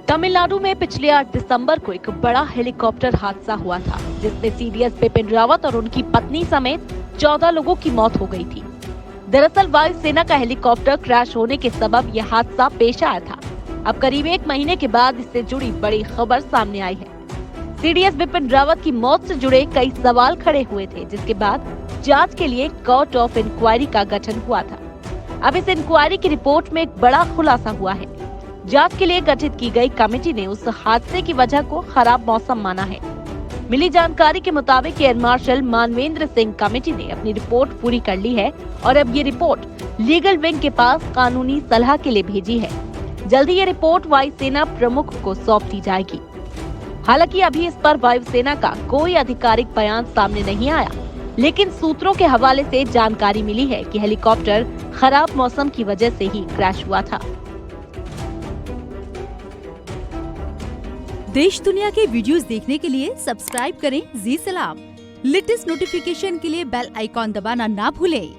तमिलनाडु में पिछले 8 दिसंबर को एक बड़ा हेलीकॉप्टर हादसा हुआ था, जिसमें सीडीएस बिपिन रावत और उनकी पत्नी समेत 14 लोगों की मौत हो गई थी। दरअसल वायुसेना का हेलीकॉप्टर क्रैश होने के सबब यह हादसा पेश आया था। अब करीब 1 महीने के बाद इससे जुड़ी बड़ी खबर सामने आई है। सीडीएस बिपिन रावत की मौत से जुड़े कई सवाल खड़े हुए थे, जिसके बाद जांच के लिए कोर्ट ऑफ इंक्वायरी का गठन हुआ था। अब इस इंक्वायरी की रिपोर्ट में एक बड़ा खुलासा हुआ है। जांच के लिए गठित की गई कमेटी ने उस हादसे की वजह को खराब मौसम माना है। मिली जानकारी के मुताबिक air marshal Manvendra Singh committee ने अपनी रिपोर्ट पूरी कर ली है और अब ये रिपोर्ट लीगल विंग के पास कानूनी सलाह के लिए भेजी है। जल्दी ये रिपोर्ट वायुसेना प्रमुख को सौंप दी जाएगी। हालांकि अभी इस पर वायुसेना का कोई आधिकारिक बयान सामने नहीं आया, लेकिन सूत्रों के हवाले से जानकारी मिली है कि हेलीकॉप्टर खराब मौसम की वजह से ही क्रैश हुआ था। देश दुनिया के वीडियोस देखने के लिए सब्सक्राइब करें जी सलाम। लेटेस्ट नोटिफिकेशन के लिए बेल आइकॉन दबाना ना भूलें।